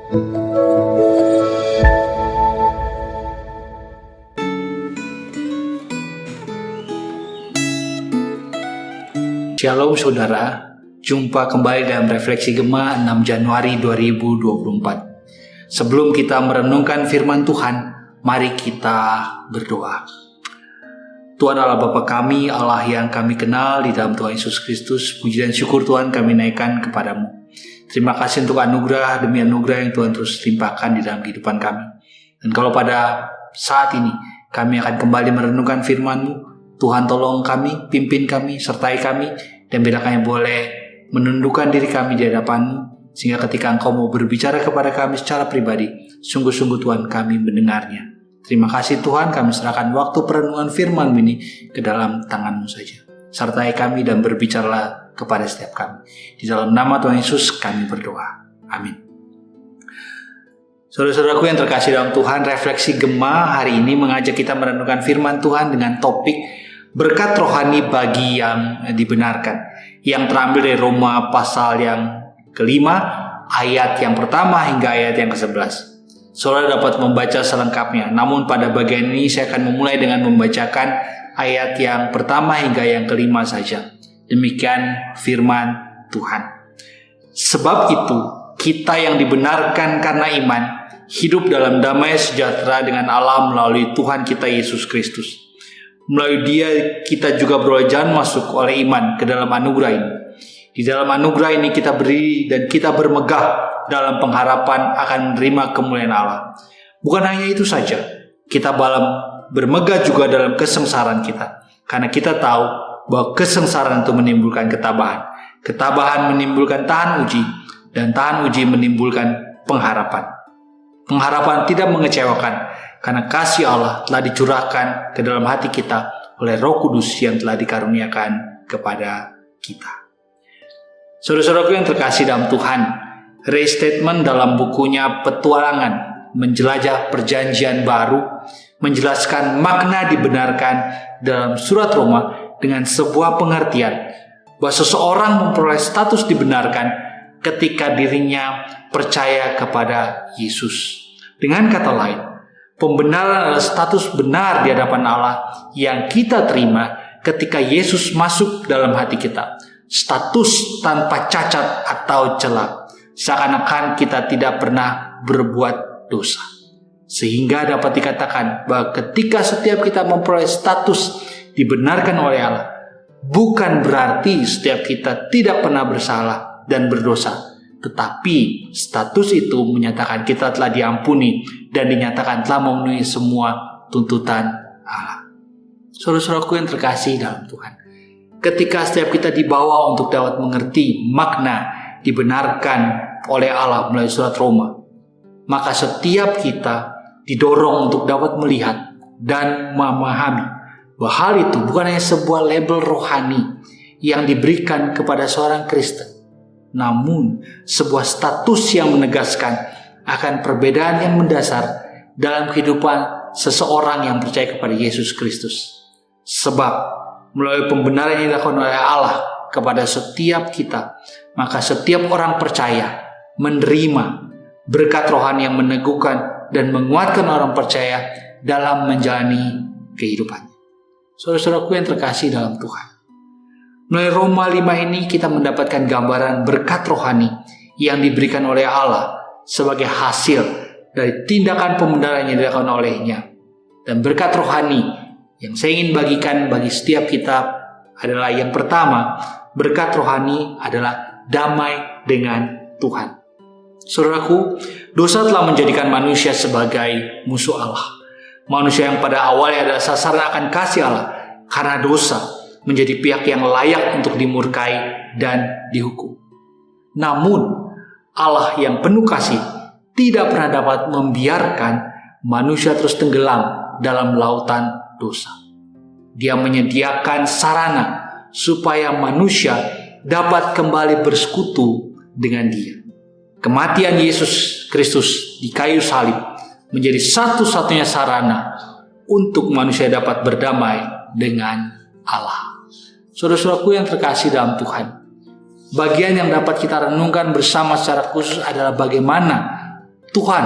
Shalom saudara, jumpa kembali dalam Refleksi Gema 6 Januari 2024. Sebelum kita merenungkan firman Tuhan, mari kita berdoa. Tuhan Allah Bapa kami, Allah yang kami kenal di dalam Tuhan Yesus Kristus, puji dan syukur Tuhan kami naikkan kepadamu. Terima kasih untuk anugerah demi anugerah yang Tuhan terus limpahkan di dalam kehidupan kami. Dan kalau pada saat ini kami akan kembali merenungkan firman-Mu, Tuhan tolong kami, pimpin kami, sertai kami, dan bila kami boleh menundukkan diri kami di hadapan-Mu, sehingga ketika Engkau mau berbicara kepada kami secara pribadi, sungguh-sungguh Tuhan kami mendengarnya. Terima kasih Tuhan, kami serahkan waktu perenungan firman-Mu ini ke dalam tangan-Mu saja. Sertai kami dan berbicaralah kepada setiap kami. Di dalam nama Tuhan Yesus kami berdoa. Amin. Saudara-saudaraku yang terkasih dalam Tuhan, Refleksi Gema hari ini mengajak kita merenungkan firman Tuhan dengan topik berkat rohani bagi yang dibenarkan, yang terambil dari Roma pasal yang kelima, ayat yang pertama hingga ayat yang ke-11. Saudara dapat membaca selengkapnya, namun pada bagian ini saya akan memulai dengan membacakan ayat yang pertama hingga yang kelima saja. Demikian firman Tuhan. Sebab itu, kita yang dibenarkan karena iman, hidup dalam damai sejahtera dengan Allah melalui Tuhan kita Yesus Kristus. Melalui Dia kita juga beroleh jalan masuk oleh iman ke dalam anugerah ini. Di dalam anugerah ini kita berdiri dan kita bermegah dalam pengharapan akan menerima kemuliaan Allah. Bukan hanya itu saja, kita bermegah juga dalam kesengsaraan kita. Karena kita tahu bahwa kesengsaraan itu menimbulkan ketabahan. Ketabahan menimbulkan tahan uji, dan tahan uji menimbulkan pengharapan. Pengharapan tidak mengecewakan, karena kasih Allah telah dicurahkan ke dalam hati kita oleh Roh Kudus yang telah dikaruniakan kepada kita. Saudara-saudaraku yang terkasih dalam Tuhan, restatement dalam bukunya Petualangan Menjelajah Perjanjian Baru menjelaskan makna dibenarkan dalam surat Roma dengan sebuah pengertian bahwa seseorang memperoleh status dibenarkan ketika dirinya percaya kepada Yesus. Dengan kata lain, pembenaran adalah status benar di hadapan Allah yang kita terima ketika Yesus masuk dalam hati kita. Status tanpa cacat atau celah, seakan-akan kita tidak pernah berbuat dosa. Sehingga dapat dikatakan bahwa ketika setiap kita memperoleh status dibenarkan oleh Allah, bukan berarti setiap kita tidak pernah bersalah dan berdosa. Tetapi status itu menyatakan kita telah diampuni dan dinyatakan telah memenuhi semua tuntutan Allah. Saudara-saudaraku yang terkasih dalam Tuhan, ketika setiap kita dibawa untuk dapat mengerti makna dibenarkan oleh Allah melalui surat Roma, maka setiap kita didorong untuk dapat melihat dan memahami bahwa hal itu bukan hanya sebuah label rohani yang diberikan kepada seorang Kristen, namun sebuah status yang menegaskan akan perbedaan yang mendasar dalam kehidupan seseorang yang percaya kepada Yesus Kristus. Sebab melalui pembenaran yang dilakukan oleh Allah kepada setiap kita, maka setiap orang percaya menerima berkat rohani yang meneguhkan dan menguatkan orang percaya dalam menjalani kehidupannya. Saudara-saudaraku yang terkasih dalam Tuhan, melalui Roma 5 ini kita mendapatkan gambaran berkat rohani yang diberikan oleh Allah sebagai hasil dari tindakan pembenaran yang dilakukan olehnya. Dan berkat rohani yang saya ingin bagikan bagi setiap kita adalah yang pertama, berkat rohani adalah damai dengan Tuhan. Saudaraku, dosa telah menjadikan manusia sebagai musuh Allah. Manusia yang pada awalnya adalah sasaran akan kasih Allah, karena dosa menjadi pihak yang layak untuk dimurkai dan dihukum. Namun, Allah yang penuh kasih tidak pernah dapat membiarkan manusia terus tenggelam dalam lautan dosa. Dia menyediakan sarana supaya manusia dapat kembali bersekutu dengan Dia. Kematian Yesus Kristus di kayu salib menjadi satu-satunya sarana untuk manusia dapat berdamai dengan Allah. Saudara-saudaraku yang terkasih dalam Tuhan, bagian yang dapat kita renungkan bersama secara khusus adalah bagaimana Tuhan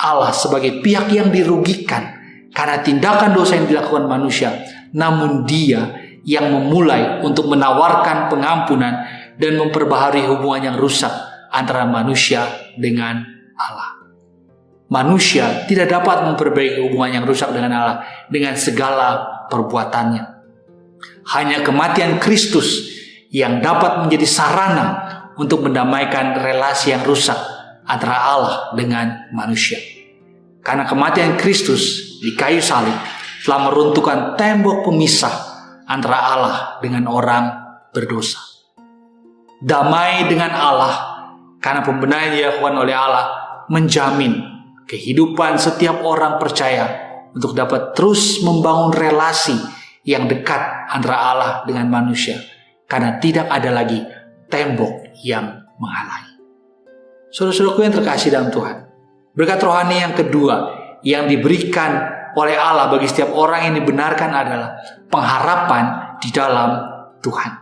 Allah sebagai pihak yang dirugikan karena tindakan dosa yang dilakukan manusia, namun Dia yang memulai untuk menawarkan pengampunan dan memperbaharui hubungan yang rusak antara manusia dengan Allah. Manusia tidak dapat memperbaiki hubungan yang rusak dengan Allah dengan segala perbuatannya. Hanya kematian Kristus yang dapat menjadi sarana untuk mendamaikan relasi yang rusak antara Allah dengan manusia. Karena kematian Kristus di kayu salib telah meruntuhkan tembok pemisah antara Allah dengan orang berdosa. Damai dengan Allah karena pembenaran yang dilakukan oleh Allah menjamin kehidupan setiap orang percaya untuk dapat terus membangun relasi yang dekat antara Allah dengan manusia, karena tidak ada lagi tembok yang menghalangi. Saudara-saudaraku yang terkasih dalam Tuhan, berkat rohani yang kedua yang diberikan oleh Allah bagi setiap orang yang dibenarkan adalah pengharapan di dalam Tuhan.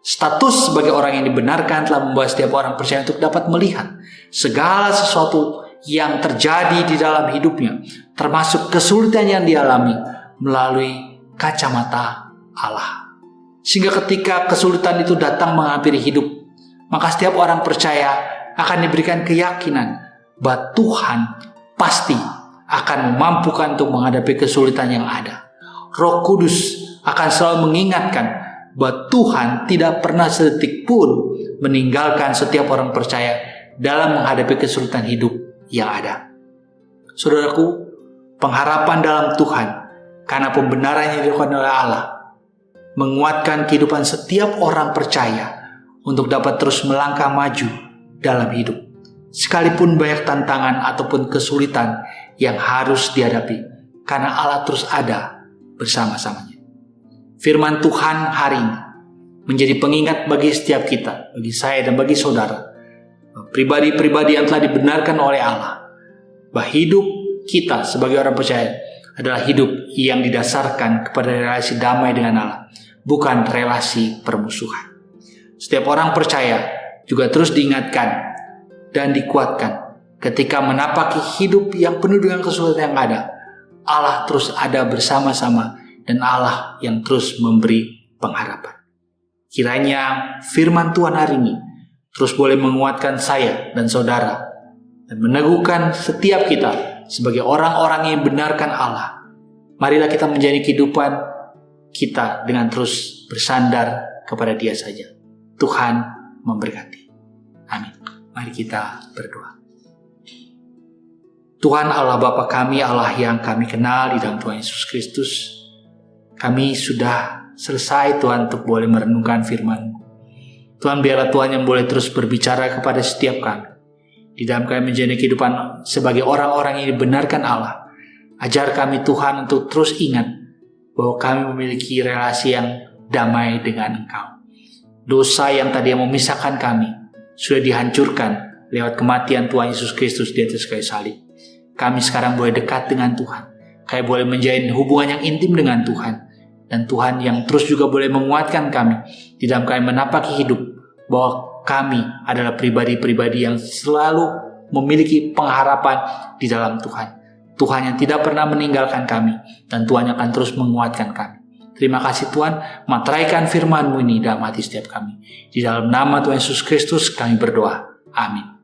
Status sebagai orang yang dibenarkan telah membawa setiap orang percaya untuk dapat melihat segala sesuatu yang terjadi di dalam hidupnya, termasuk kesulitan yang dialami, melalui kacamata Allah. Sehingga ketika kesulitan itu datang menghampiri hidup, maka setiap orang percaya akan diberikan keyakinan bahwa Tuhan pasti akan memampukan untuk menghadapi kesulitan yang ada. Roh Kudus akan selalu mengingatkan bahwa Tuhan tidak pernah sedetik pun meninggalkan setiap orang percaya dalam menghadapi kesulitan hidup yang ada. Saudaraku, pengharapan dalam Tuhan karena pembenaran yang dilakukan oleh Allah menguatkan kehidupan setiap orang percaya untuk dapat terus melangkah maju dalam hidup, sekalipun banyak tantangan ataupun kesulitan yang harus dihadapi, karena Allah terus ada bersama-samanya. Firman Tuhan hari ini menjadi pengingat bagi setiap kita, bagi saya dan bagi saudara, pribadi-pribadi yang telah dibenarkan oleh Allah, bahwa hidup kita sebagai orang percaya adalah hidup yang didasarkan kepada relasi damai dengan Allah, bukan relasi permusuhan. Setiap orang percaya juga terus diingatkan dan dikuatkan ketika menapaki hidup yang penuh dengan kesulitan yang ada. Allah terus ada bersama-sama dan Allah yang terus memberi pengharapan. Kiranya firman Tuhan hari ini terus boleh menguatkan saya dan saudara dan meneguhkan setiap kita sebagai orang-orang yang benarkan Allah. Marilah kita menjadi kehidupan kita dengan terus bersandar kepada Dia saja. Tuhan memberkati. Amin. Mari kita berdoa. Tuhan Allah Bapa kami, Allah yang kami kenal di dalam Tuhan Yesus Kristus, kami sudah selesai Tuhan untuk boleh merenungkan firman-Mu. Tuhan, biarlah Tuhan yang boleh terus berbicara kepada setiap kami di dalam kami menjalani kehidupan sebagai orang-orang yang dibenarkan Allah. Ajar kami Tuhan untuk terus ingat bahwa kami memiliki relasi yang damai dengan Engkau. Dosa yang tadi yang memisahkan kami sudah dihancurkan lewat kematian Tuhan Yesus Kristus di atas kayu salib. Kami sekarang boleh dekat dengan Tuhan. Kami boleh menjalin hubungan yang intim dengan Tuhan. Dan Tuhan yang terus juga boleh menguatkan kami di dalam kami menapaki hidup, bahwa kami adalah pribadi-pribadi yang selalu memiliki pengharapan di dalam Tuhan. Tuhan yang tidak pernah meninggalkan kami, dan Tuhan yang akan terus menguatkan kami. Terima kasih Tuhan, materaikan firman-Mu ini dalam hati setiap kami. Di dalam nama Tuhan Yesus Kristus kami berdoa. Amin.